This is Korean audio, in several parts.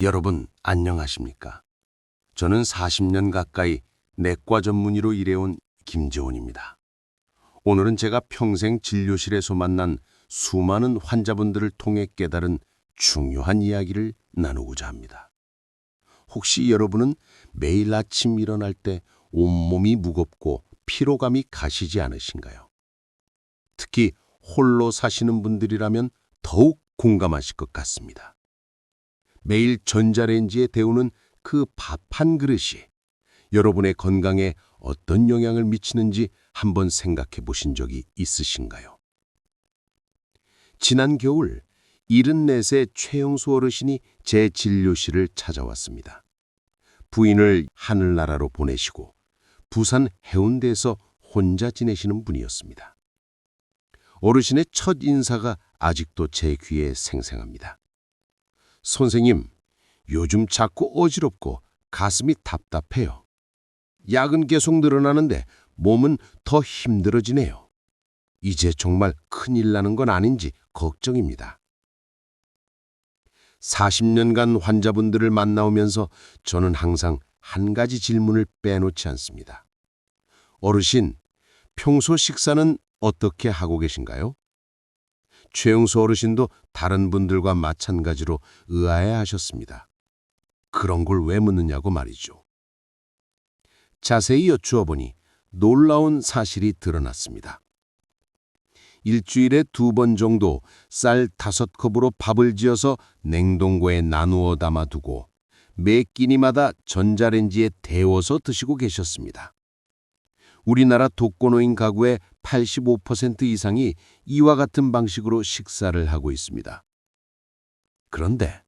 여러분, 안녕하십니까? 저는 40년 가까이 내과 전문의로 일해온 김재원입니다. 오늘은 제가 평생 진료실에서 만난 수많은 환자분들을 통해 깨달은 중요한 이야기를 나누고자 합니다. 혹시 여러분은 매일 아침 일어날 때 온몸이 무겁고 피로감이 가시지 않으신가요? 특히 홀로 사시는 분들이라면 더욱 공감하실 것 같습니다. 매일 전자레인지에 데우는 그 밥 한 그릇이 여러분의 건강에 어떤 영향을 미치는지 한번 생각해 보신 적이 있으신가요? 지난 겨울 74세 최영수 어르신이 제 진료실을 찾아왔습니다. 부인을 하늘나라로 보내시고 부산 해운대에서 혼자 지내시는 분이었습니다. 어르신의 첫 인사가 아직도 제 귀에 생생합니다. 선생님, 요즘 자꾸 어지럽고 가슴이 답답해요. 약은 계속 늘어나는데 몸은 더 힘들어지네요. 이제 정말 큰일 나는 건 아닌지 걱정입니다. 40년간 환자분들을 만나오면서 저는 항상 한 가지 질문을 빼놓지 않습니다. 어르신, 평소 식사는 어떻게 하고 계신가요? 최영수 어르신도 다른 분들과 마찬가지로 의아해하셨습니다. 그런 걸 왜 묻느냐고 말이죠. 자세히 여쭈어 보니 놀라운 사실이 드러났습니다. 일주일에 2번 정도 쌀 5컵으로 밥을 지어서 냉동고에 나누어 담아두고 매 끼니마다 전자레인지에 데워서 드시고 계셨습니다. 우리나라 독거노인 가구의 85% 이상이 이와 같은 방식으로 식사를 하고 있습니다. 그런데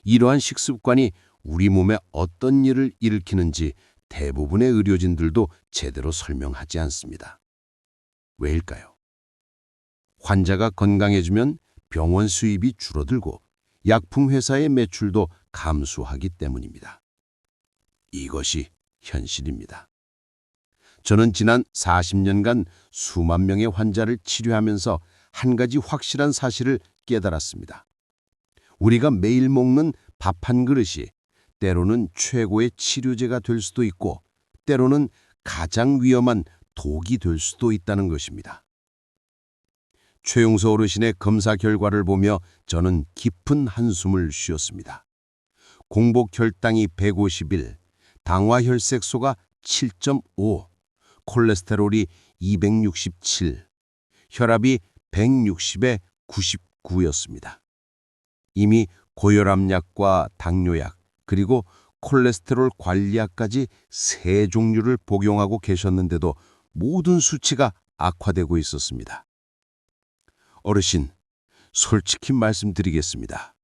이러한 식습관이 우리 몸에 어떤 일을 일으키는지 대부분의 의료진들도 제대로 설명하지 않습니다. 왜일까요? 환자가 건강해지면 병원 수입이 줄어들고 약품 회사의 매출도 감소하기 때문입니다. 이것이 현실입니다. 저는 지난 40년간 수만 명의 환자를 치료하면서 한 가지 확실한 사실을 깨달았습니다. 우리가 매일 먹는 밥 한 그릇이 때로는 최고의 치료제가 될 수도 있고 때로는 가장 위험한 독이 될 수도 있다는 것입니다. 최용수 어르신의 검사 결과를 보며 저는 깊은 한숨을 쉬었습니다. 공복 혈당이 151, 당화혈색소가 7.5, 콜레스테롤이 267, 혈압이 160에 99였습니다. 이미 고혈압약과 당뇨약, 그리고 콜레스테롤 관리약까지 3종류를 복용하고 계셨는데도 모든 수치가 악화되고 있었습니다. 어르신, 솔직히 말씀드리겠습니다.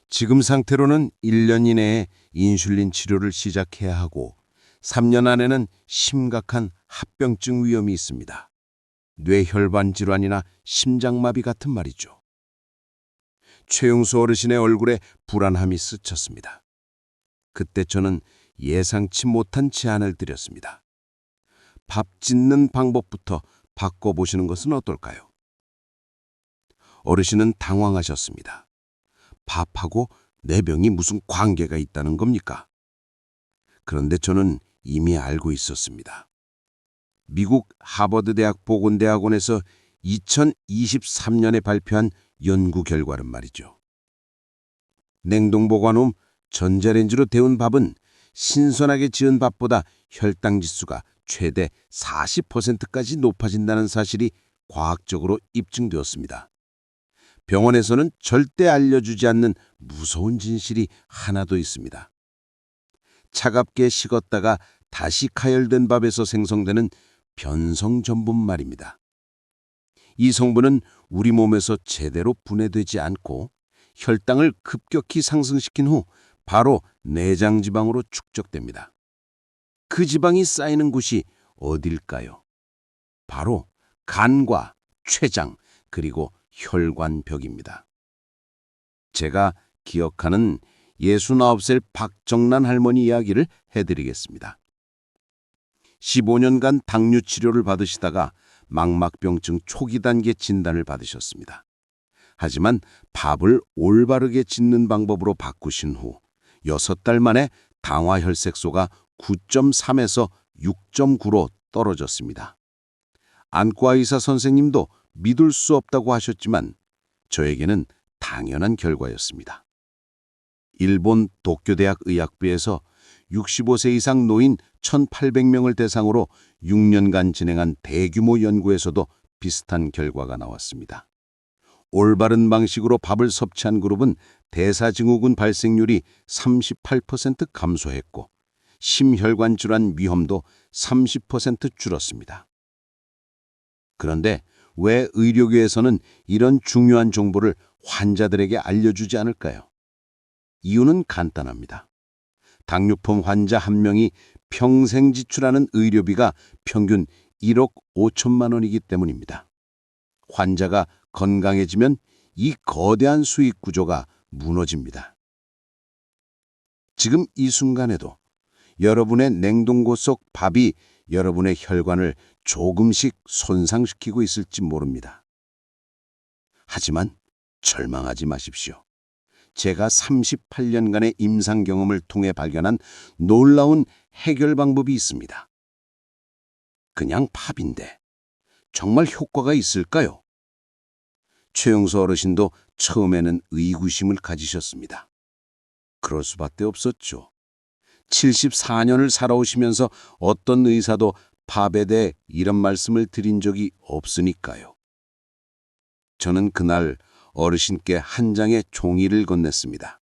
지금 상태로는 1년 이내에 인슐린 치료를 시작해야 하고 3년 안에는 심각한 합병증 위험이 있습니다. 뇌혈관 질환이나 심장마비 같은 말이죠. 최용수 어르신의 얼굴에 불안함이 스쳤습니다. 그때 저는 예상치 못한 제안을 드렸습니다. 밥 짓는 방법부터 바꿔보시는 것은 어떨까요? 어르신은 당황하셨습니다. 밥하고 내 병이 무슨 관계가 있다는 겁니까? 그런데 저는 이미 알고 있었습니다. 미국 하버드대학 보건대학원에서 2023년에 발표한 연구 결과는 말이죠. 냉동 보관 후 전자레인지로 데운 밥은 신선하게 지은 밥보다 혈당 지수가 최대 40%까지 높아진다는 사실이 과학적으로 입증되었습니다. 병원에서는 절대 알려주지 않는 무서운 진실이 하나 더 있습니다. 차갑게 식었다가 다시 가열된 밥에서 생성되는 변성 전분 말입니다. 이 성분은 우리 몸에서 제대로 분해되지 않고 혈당을 급격히 상승시킨 후 바로 내장 지방으로 축적됩니다. 그 지방이 쌓이는 곳이 어딜까요? 바로 간과 췌장 그리고 혈관벽입니다. 제가 기억하는 69살 박정란 할머니 이야기를 해드리겠습니다. 15년간 당뇨 치료를 받으시다가 망막병증 초기 단계 진단을 받으셨습니다. 하지만 밥을 올바르게 짓는 방법으로 바꾸신 후 6달 만에 당화혈색소가 9.3에서 6.9로 떨어졌습니다. 안과 의사 선생님도 믿을 수 없다고 하셨지만 저에게는 당연한 결과였습니다. 일본 도쿄대학 의학부에서 65세 이상 노인 1,800명을 대상으로 6년간 진행한 대규모 연구에서도 비슷한 결과가 나왔습니다. 올바른 방식으로 밥을 섭취한 그룹은 대사증후군 발생률이 38% 감소했고 심혈관 질환 위험도 30% 줄었습니다. 그런데 왜 의료계에서는 이런 중요한 정보를 환자들에게 알려주지 않을까요? 이유는 간단합니다. 당뇨병 환자 한 명이 평생 지출하는 의료비가 평균 1억 5천만 원이기 때문입니다. 환자가 건강해지면 이 거대한 수익 구조가 무너집니다. 지금 이 순간에도 여러분의 냉동고 속 밥이 여러분의 혈관을 조금씩 손상시키고 있을지 모릅니다. 하지만 절망하지 마십시오. 제가 38년간의 임상 경험을 통해 발견한 놀라운 해결 방법이 있습니다. 그냥 팝인데 정말 효과가 있을까요? 최용수 어르신도 처음에는 의구심을 가지셨습니다. 그럴 수밖에 없었죠. 74년을 살아오시면서 어떤 의사도 팝에 대해 이런 말씀을 드린 적이 없으니까요. 저는 그날 어르신께 한 장의 종이를 건넸습니다.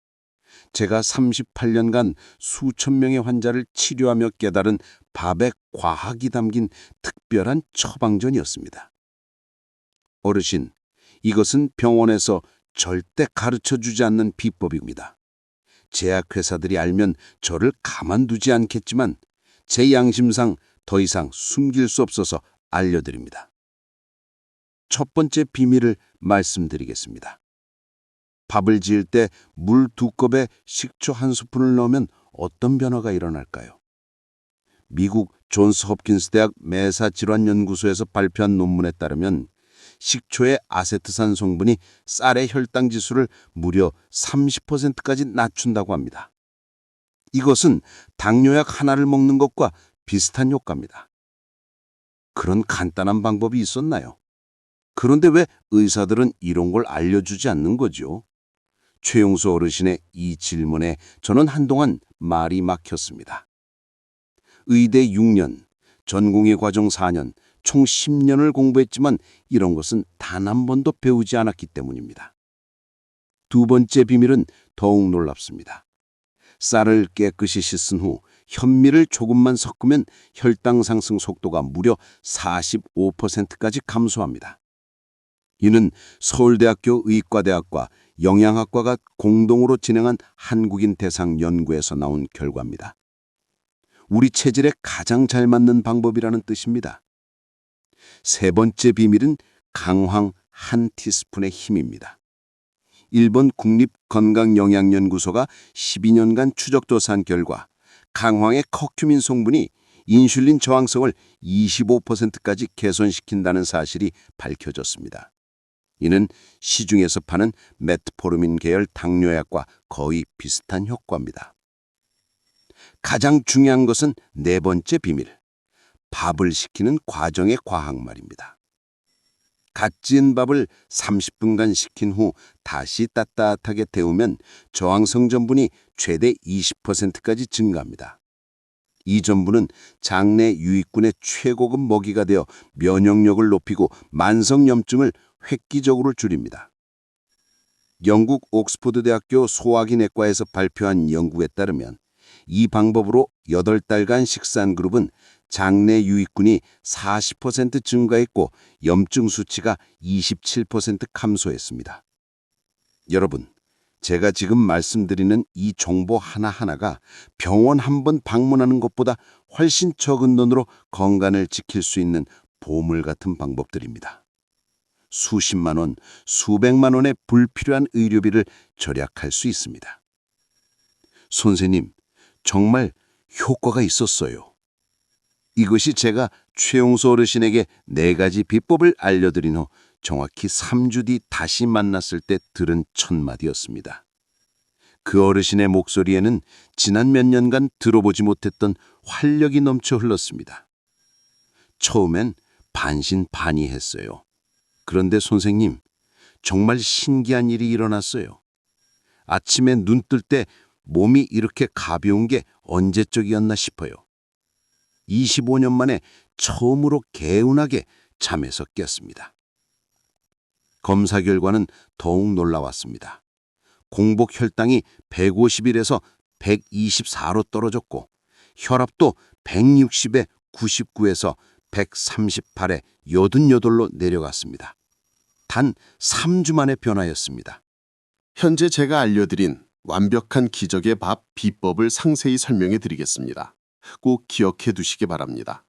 제가 38년간 수천 명의 환자를 치료하며 깨달은 밥의 과학이 담긴 특별한 처방전이었습니다. 어르신, 이것은 병원에서 절대 가르쳐주지 않는 비법입니다. 제약회사들이 알면 저를 가만두지 않겠지만 제 양심상 더 이상 숨길 수 없어서 알려드립니다. 첫 번째 비밀을 말씀드리겠습니다. 밥을 지을 때 물 2컵에 식초 1스푼을 넣으면 어떤 변화가 일어날까요? 미국 존스 홉킨스 대학 매사질환연구소에서 발표한 논문에 따르면 식초의 아세트산 성분이 쌀의 혈당 지수를 무려 30%까지 낮춘다고 합니다. 이것은 당뇨약 하나를 먹는 것과 비슷한 효과입니다. 그런 간단한 방법이 있었나요? 그런데 왜 의사들은 이런 걸 알려주지 않는 거죠? 최용수 어르신의 이 질문에 저는 한동안 말이 막혔습니다. 의대 6년, 전공의 과정 4년, 총 10년을 공부했지만 이런 것은 단 한 번도 배우지 않았기 때문입니다. 두 번째 비밀은 더욱 놀랍습니다. 쌀을 깨끗이 씻은 후 현미를 조금만 섞으면 혈당 상승 속도가 무려 45%까지 감소합니다. 이는 서울대학교 의과대학과 영양학과가 공동으로 진행한 한국인 대상 연구에서 나온 결과입니다. 우리 체질에 가장 잘 맞는 방법이라는 뜻입니다. 세 번째 비밀은 강황 한 티스푼의 힘입니다. 일본 국립건강영양연구소가 12년간 추적조사한 결과 강황의 커큐민 성분이 인슐린 저항성을 25%까지 개선시킨다는 사실이 밝혀졌습니다. 이는 시중에서 파는 메트포르민 계열 당뇨약과 거의 비슷한 효과입니다. 가장 중요한 것은 네 번째 비밀, 밥을 식히는 과정의 과학 말입니다. 갓 지은 밥을 30분간 식힌 후 다시 따뜻하게 데우면 저항성 전분이 최대 20%까지 증가합니다. 이 전분은 장내 유익균의 최고급 먹이가 되어 면역력을 높이고 만성염증을 획기적으로 줄입니다. 영국 옥스퍼드 대학교 소화기내과에서 발표한 연구에 따르면 이 방법으로 8달간 식사한 그룹은 장내 유익균이 40% 증가했고 염증 수치가 27% 감소했습니다. 여러분, 제가 지금 말씀드리는 이 정보 하나하나가 병원 한 번 방문하는 것보다 훨씬 적은 돈으로 건강을 지킬 수 있는 보물 같은 방법들입니다. 수십만 원, 수백만 원의 불필요한 의료비를 절약할 수 있습니다. 선생님, 정말 효과가 있었어요. 이것이 제가 최용수 어르신에게 4가지 비법을 알려드린 후 정확히 3주 뒤 다시 만났을 때 들은 첫 마디였습니다. 그 어르신의 목소리에는 지난 몇 년간 들어보지 못했던 활력이 넘쳐 흘렀습니다. 처음엔 반신반의했어요. 그런데 선생님, 정말 신기한 일이 일어났어요. 아침에 눈 뜰 때 몸이 이렇게 가벼운 게 언제적이었나 싶어요. 25년 만에 처음으로 개운하게 잠에서 깼습니다. 검사 결과는 더욱 놀라웠습니다. 공복 혈당이 150에서 124로 떨어졌고 혈압도 160에 99에서 138에 88로 내려갔습니다. 단 3주 만의 변화였습니다. 현재 제가 알려드린 완벽한 기적의 밥 비법을 상세히 설명해 드리겠습니다. 꼭 기억해 두시기 바랍니다.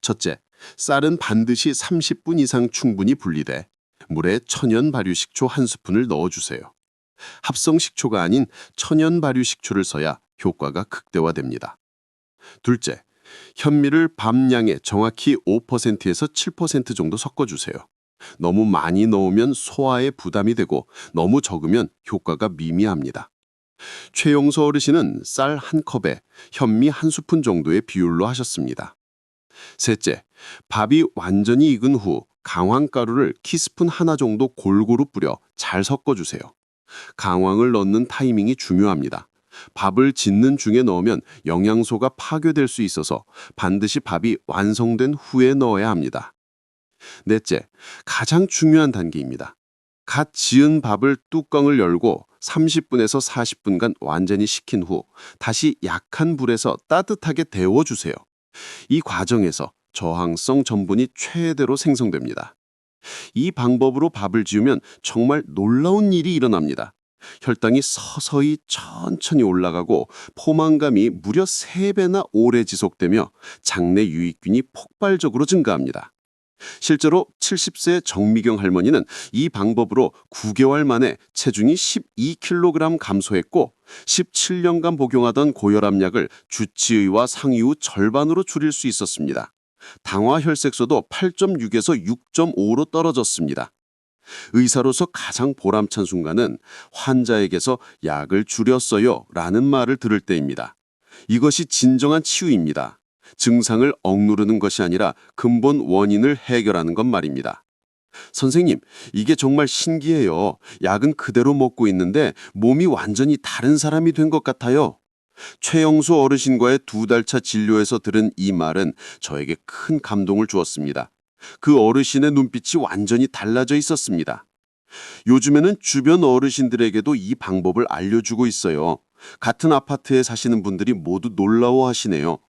첫째, 쌀은 반드시 30분 이상 충분히 분리돼 물에 천연 발효식초 1스푼을 넣어주세요. 합성 식초가 아닌 천연 발효식초를 써야 효과가 극대화됩니다. 둘째, 현미를 밥량의 정확히 5%에서 7% 정도 섞어주세요. 너무 많이 넣으면 소화에 부담이 되고 너무 적으면 효과가 미미합니다. 최용서 어르신은 쌀 1컵에 현미 1스푼 정도의 비율로 하셨습니다. 셋째, 밥이 완전히 익은 후 강황가루를 티스푼 하나 정도 골고루 뿌려 잘 섞어주세요. 강황을 넣는 타이밍이 중요합니다. 밥을 짓는 중에 넣으면 영양소가 파괴될 수 있어서 반드시 밥이 완성된 후에 넣어야 합니다. 넷째, 가장 중요한 단계입니다. 갓 지은 밥을 뚜껑을 열고 30분에서 40분간 완전히 식힌 후 다시 약한 불에서 따뜻하게 데워주세요. 이 과정에서 저항성 전분이 최대로 생성됩니다. 이 방법으로 밥을 지으면 정말 놀라운 일이 일어납니다. 혈당이 서서히 천천히 올라가고 포만감이 무려 3배나 오래 지속되며 장내 유익균이 폭발적으로 증가합니다. 실제로 70세 정미경 할머니는 이 방법으로 9개월 만에 체중이 12kg 감소했고 17년간 복용하던 고혈압약을 주치의와 상의 후 절반으로 줄일 수 있었습니다. 당화 혈색소도 8.6에서 6.5로 떨어졌습니다. 의사로서 가장 보람찬 순간은 환자에게서 약을 줄였어요 라는 말을 들을 때입니다. 이것이 진정한 치유입니다. 증상을 억누르는 것이 아니라 근본 원인을 해결하는 것 말입니다. 선생님, 이게 정말 신기해요. 약은 그대로 먹고 있는데 몸이 완전히 다른 사람이 된 것 같아요. 최영수 어르신과의 2달차 진료에서 들은 이 말은 저에게 큰 감동을 주었습니다. 그 어르신의 눈빛이 완전히 달라져 있었습니다. 요즘에는 주변 어르신들에게도 이 방법을 알려주고 있어요. 같은 아파트에 사시는 분들이 모두 놀라워하시네요.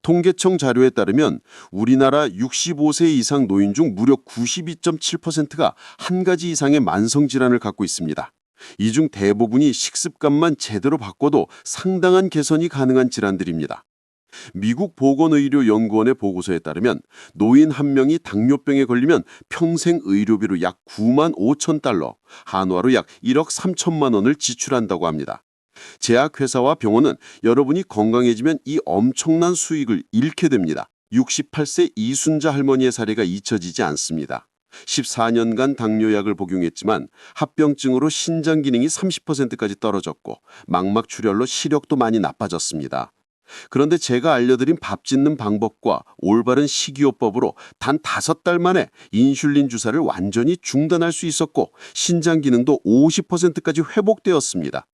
통계청 자료에 따르면 우리나라 65세 이상 노인 중 무려 92.7%가 한 가지 이상의 만성질환을 갖고 있습니다. 이 중 대부분이 식습관만 제대로 바꿔도 상당한 개선이 가능한 질환들입니다. 미국 보건의료연구원의 보고서에 따르면 노인 한 명이 당뇨병에 걸리면 평생 의료비로 약 9만 5천 달러, 한화로 약 1억 3천만 원을 지출한다고 합니다. 제약회사와 병원은 여러분이 건강해지면 이 엄청난 수익을 잃게 됩니다. 68세 이순자 할머니의 사례가 잊혀지지 않습니다. 14년간 당뇨약을 복용했지만 합병증으로 신장 기능이 30%까지 떨어졌고 망막출혈로 시력도 많이 나빠졌습니다. 그런데 제가 알려드린 밥 짓는 방법과 올바른 식이요법으로 단 5달 만에 인슐린 주사를 완전히 중단할 수 있었고 신장 기능도 50%까지 회복되었습니다.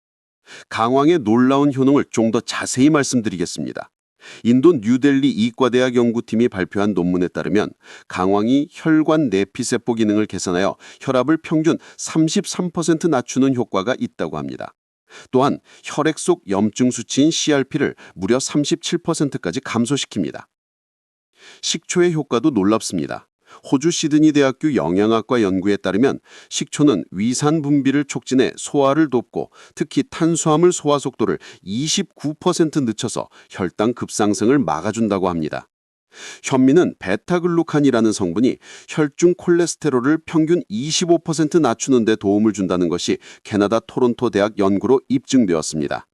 강황의 놀라운 효능을 좀 더 자세히 말씀드리겠습니다. 인도 뉴델리 이과대학 연구팀이 발표한 논문에 따르면 강황이 혈관 내피세포 기능을 개선하여 혈압을 평균 33% 낮추는 효과가 있다고 합니다. 또한 혈액 속 염증 수치인 CRP를 무려 37%까지 감소시킵니다. 식초의 효과도 놀랍습니다. 호주 시드니 대학교 영양학과 연구에 따르면 식초는 위산 분비를 촉진해 소화를 돕고 특히 탄수화물 소화 속도를 29% 늦춰서 혈당 급상승을 막아준다고 합니다. 현미는 베타글루칸이라는 성분이 혈중 콜레스테롤을 평균 25% 낮추는 데 도움을 준다는 것이 캐나다 토론토 대학 연구로 입증되었습니다.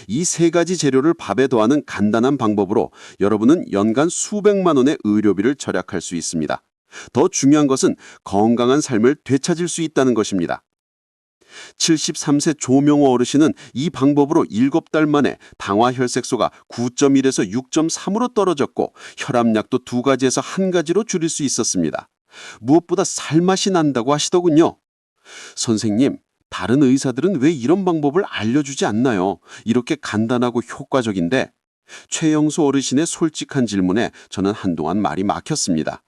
이 3가지 재료를 밥에 더하는 간단한 방법으로 여러분은 연간 수백만 원의 의료비를 절약할 수 있습니다. 더 중요한 것은 건강한 삶을 되찾을 수 있다는 것입니다. 73세 조명호 어르신은 이 방법으로 7달 만에 당화 혈색소가 9.1에서 6.3으로 떨어졌고 혈압약도 2가지에서 1가지로 줄일 수 있었습니다. 무엇보다 살맛이 난다고 하시더군요. 선생님, 다른 의사들은 왜 이런 방법을 알려주지 않나요? 이렇게 간단하고 효과적인데. 최영수 어르신의 솔직한 질문에 저는 한동안 말이 막혔습니다.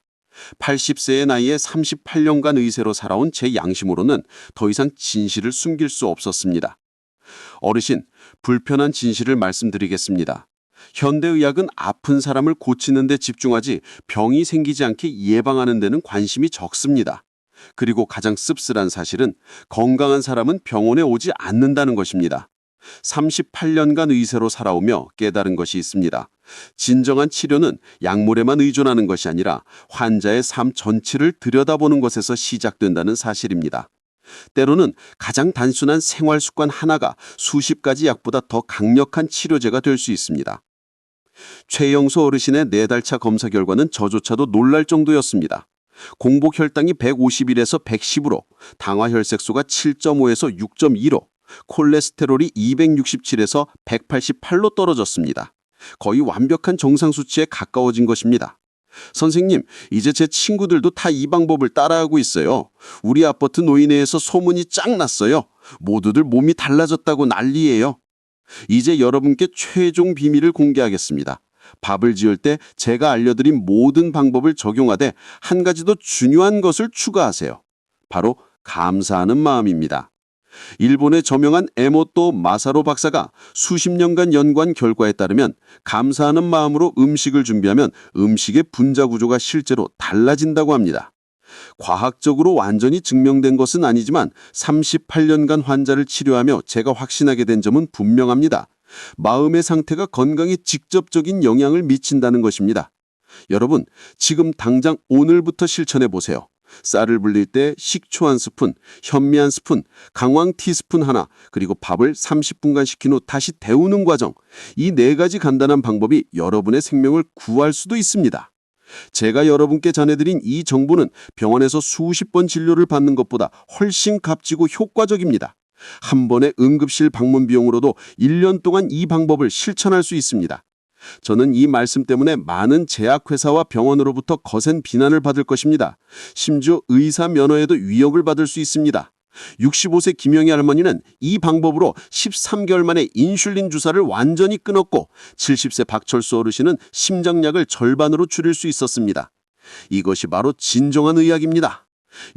80세의 나이에 38년간 의사로 살아온 제 양심으로는 더 이상 진실을 숨길 수 없었습니다. 어르신, 불편한 진실을 말씀드리겠습니다. 현대의학은 아픈 사람을 고치는 데 집중하지 병이 생기지 않게 예방하는 데는 관심이 적습니다. 그리고 가장 씁쓸한 사실은 건강한 사람은 병원에 오지 않는다는 것입니다. 38년간 의사로 살아오며 깨달은 것이 있습니다. 진정한 치료는 약물에만 의존하는 것이 아니라 환자의 삶 전체를 들여다보는 것에서 시작된다는 사실입니다. 때로는 가장 단순한 생활 습관 하나가 수십 가지 약보다 더 강력한 치료제가 될 수 있습니다. 최영수 어르신의 4달차 검사 결과는 저조차도 놀랄 정도였습니다. 공복 혈당이 151에서 110으로, 당화 혈색소가 7.5에서 6.2로, 콜레스테롤이 267에서 188로 떨어졌습니다. 거의 완벽한 정상 수치에 가까워진 것입니다. 선생님, 이제 제 친구들도 다 이 방법을 따라하고 있어요. 우리 아파트 노인회에서 소문이 쫙 났어요. 모두들 몸이 달라졌다고 난리예요. 이제 여러분께 최종 비밀을 공개하겠습니다. 밥을 지을 때 제가 알려드린 모든 방법을 적용하되 한 가지 더 중요한 것을 추가하세요. 바로 감사하는 마음입니다. 일본의 저명한 에모토 마사로 박사가 수십 년간 연구한 결과에 따르면 감사하는 마음으로 음식을 준비하면 음식의 분자 구조가 실제로 달라진다고 합니다. 과학적으로 완전히 증명된 것은 아니지만 38년간 환자를 치료하며 제가 확신하게 된 점은 분명합니다. 마음의 상태가 건강에 직접적인 영향을 미친다는 것입니다. 여러분, 지금 당장 오늘부터 실천해 보세요. 쌀을 불릴 때 식초 1스푼, 현미 1스푼, 강황 티스푼 하나, 그리고 밥을 30분간 식힌 후 다시 데우는 과정. 이 4가지 간단한 방법이 여러분의 생명을 구할 수도 있습니다. 제가 여러분께 전해드린 이 정보는 병원에서 수십 번 진료를 받는 것보다 훨씬 값지고 효과적입니다. 한 번의 응급실 방문 비용으로도 1년 동안 이 방법을 실천할 수 있습니다. 저는 이 말씀 때문에 많은 제약회사와 병원으로부터 거센 비난을 받을 것입니다. 심지어 의사 면허에도 위협을 받을 수 있습니다. 65세 김영희 할머니는 이 방법으로 13개월 만에 인슐린 주사를 완전히 끊었고 70세 박철수 어르신은 심장약을 절반으로 줄일 수 있었습니다. 이것이 바로 진정한 의학입니다.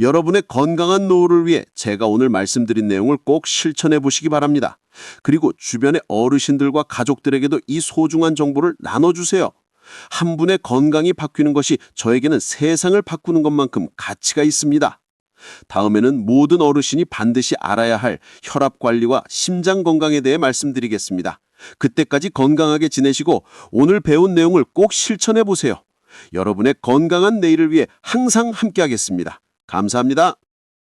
여러분의 건강한 노후를 위해 제가 오늘 말씀드린 내용을 꼭 실천해 보시기 바랍니다. 그리고 주변의 어르신들과 가족들에게도 이 소중한 정보를 나눠주세요. 한 분의 건강이 바뀌는 것이 저에게는 세상을 바꾸는 것만큼 가치가 있습니다. 다음에는 모든 어르신이 반드시 알아야 할 혈압 관리와 심장 건강에 대해 말씀드리겠습니다. 그때까지 건강하게 지내시고 오늘 배운 내용을 꼭 실천해 보세요. 여러분의 건강한 내일을 위해 항상 함께하겠습니다. 감사합니다.